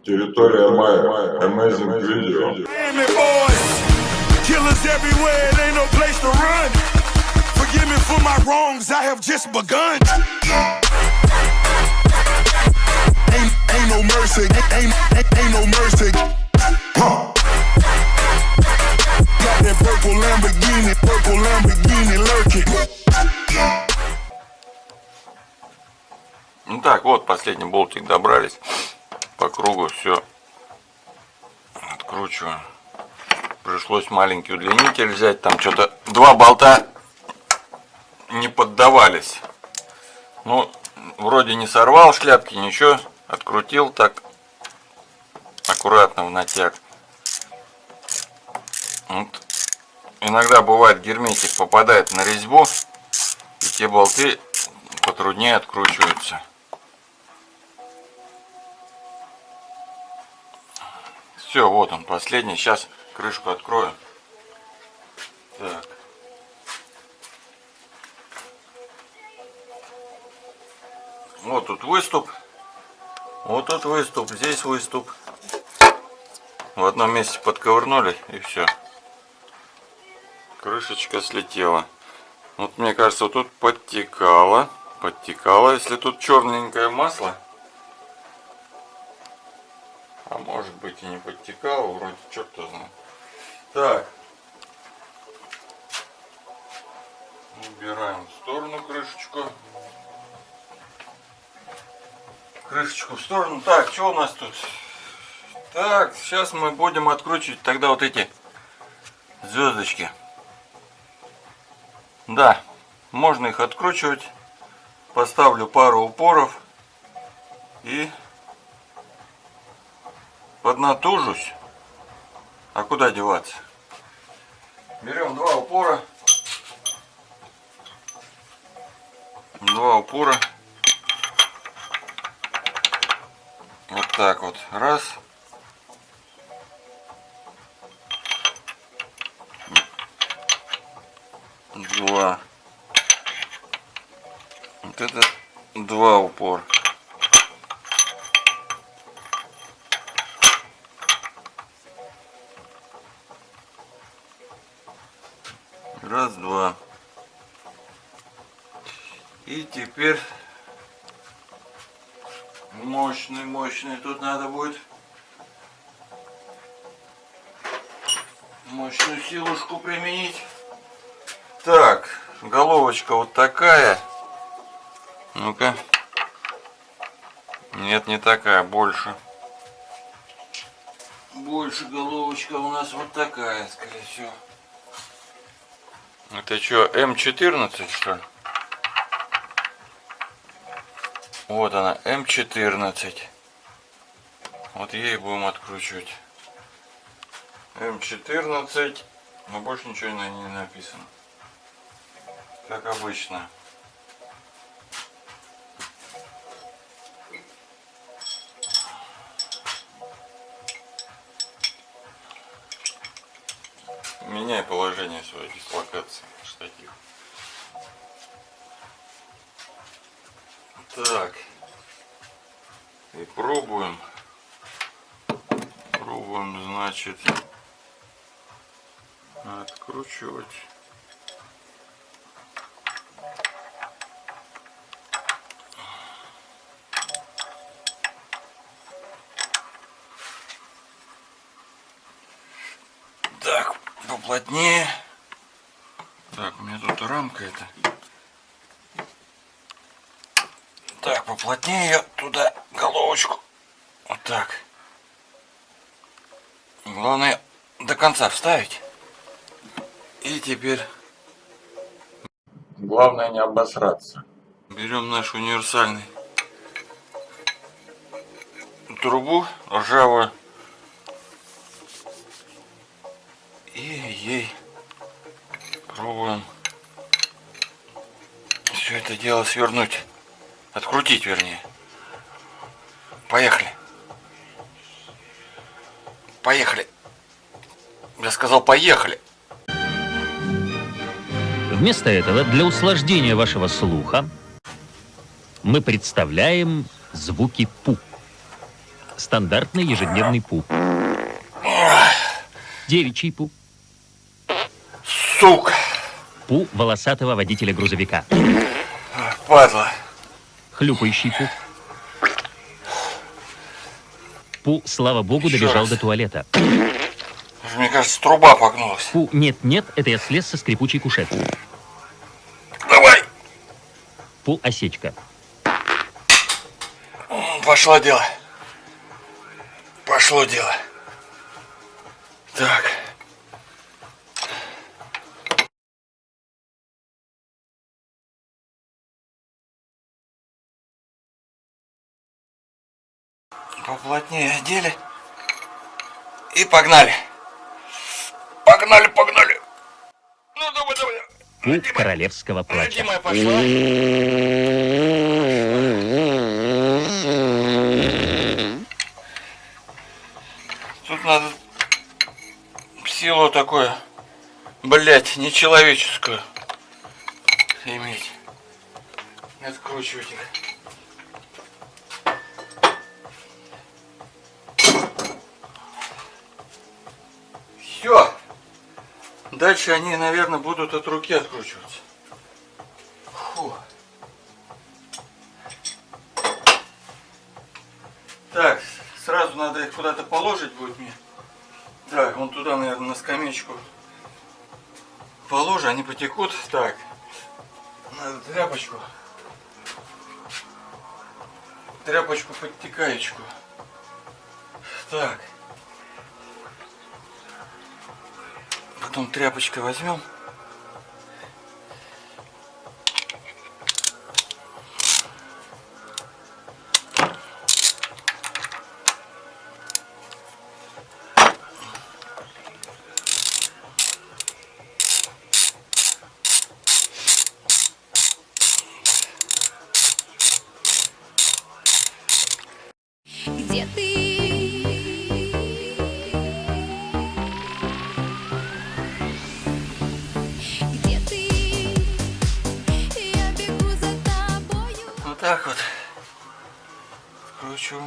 Территория Майя. Amazing Video. Miami boys, killers everywhere, it ain't no place to run. Forgive me for my wrongs, I have just begun. Ain't no mercy, ain't no mercy. Huh. Got that purple Lamborghini lurking. Ну так, вот последний болтик добрались. По кругу все откручиваю. Пришлось маленький удлинитель взять. Там что-то два болта не поддавались. Ну, вроде не сорвал шляпки, ничего. Открутил так аккуратно в натяг. Вот. Иногда бывает герметик попадает на резьбу, и те болты потруднее откручиваются. Все, вот он последний. Сейчас крышку открою. Так. Вот тут выступ. Вот тут выступ. Здесь выступ. В одном месте подковырнули, и все. Крышечка слетела. Вот мне кажется, вот тут подтекало. Если тут черненькое масло. А может быть и не подтекало, вроде черт кто знает. Так. Убираем в сторону крышечку. Крышечку в сторону. Так, что у нас тут? Так, сейчас мы будем откручивать тогда вот эти звездочки. Да, можно их откручивать. Поставлю пару упоров и поднатужусь. А куда деваться? Берем два упора. Вот так вот. Раз. Два. Вот это два упора. Раз, два. И теперь мощный тут надо будет. Мощную силушку применить. Так, головочка вот такая. Ну-ка. Нет, не такая, больше. Больше головочка у нас вот такая, скорее всего. Это что, М14, что ли? Вот она, М14. Вот ей будем откручивать. М14. Но больше ничего на ней не написано. Как обычно. Меняй положение своей дислокации штатив. Так. И пробуем. Значит, откручивать. Так, поплотнее. Так, у меня тут рамка эта. Так, поплотнее ее туда головочку. Вот так. Главное до конца вставить. И теперь главное не обосраться. Берем наш универсальный трубу ржавую и ей пробуем все это дело свернуть, открутить вернее. Поехали. Я сказал поехали. Вместо этого, для усложнения вашего слуха, мы представляем звуки пу. Стандартный ежедневный пу. Девичий пу. Сука! Пу волосатого водителя грузовика. Падла. Хлюпающий пу. Пу, слава богу, Еще добежал раз. до туалета. Мне кажется, труба погнулась. Пу, нет, это я слез со скрипучей кушетки. Давай! Пу, осечка. Пошло дело. Пошло дело. Так. Поплотнее одели. И погнали. Погнали. Ну, давай. Пу королевского плача. Родимая пошла. Тут надо силу такую, блять, нечеловеческую иметь. Откручивать их. Все. Дальше они, наверное, будут от руки откручиваться. Фу. Так, сразу надо их куда-то положить будет мне. Так, вон туда, наверное, на скамеечку положу, они потекут. Так, надо тряпочку подтекаечку. Так. Потом тряпочкой возьмем. Где ты? Где ты? Я бегу за тобою. Вот так вот. Кручу.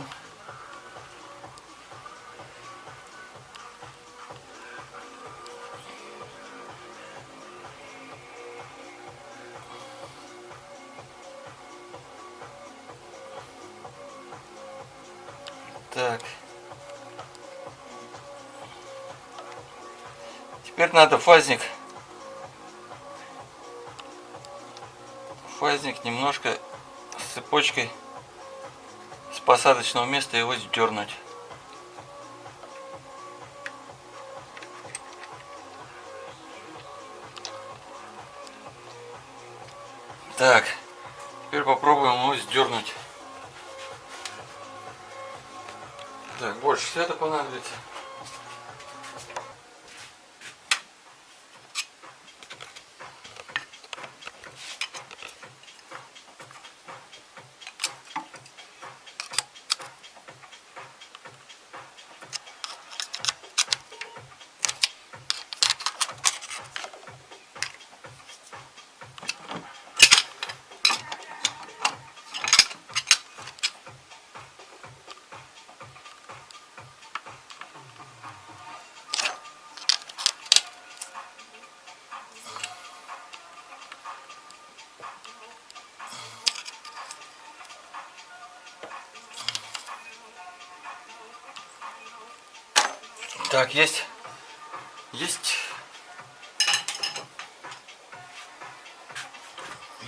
Так. Теперь надо фазник немножко с цепочкой с посадочного места его сдернуть. Так, теперь попробуем его сдернуть. Так, больше света понадобится. Так, есть. Есть.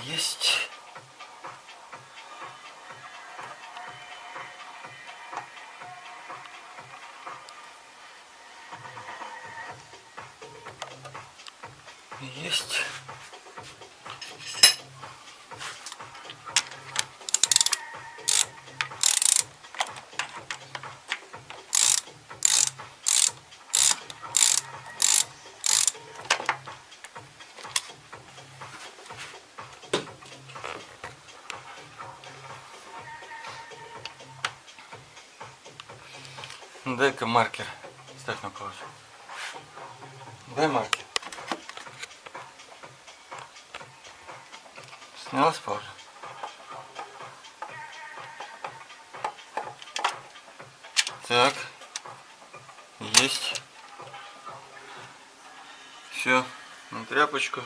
Есть. Есть. Дай-ка маркер. Ставь на паузу. Дай маркер. Снял с паузы? Так. Есть. Все. На тряпочку.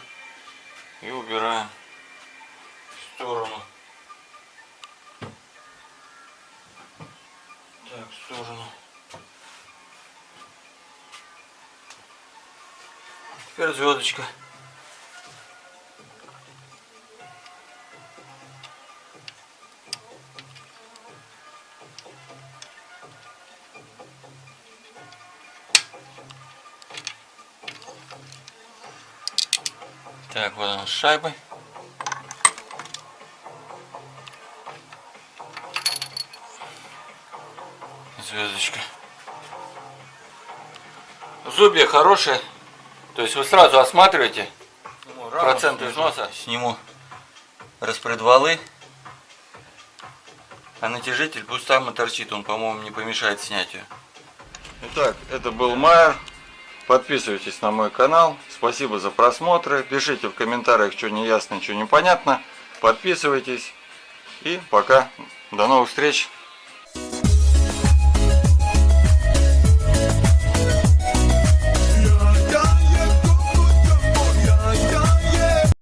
И убираем в сторону. Так, в сторону. Теперь звездочка. Так, вот она с шайбой. Звездочка. Зубья хорошие. То есть вы сразу осматриваете процент износа. Сниму распредвалы. А натяжитель пусть там и торчит. Он, по-моему, не помешает снятию. Итак, это был Майер. Подписывайтесь на мой канал. Спасибо за просмотры. Пишите в комментариях, что неясно, что непонятно. Подписывайтесь. И пока. До новых встреч.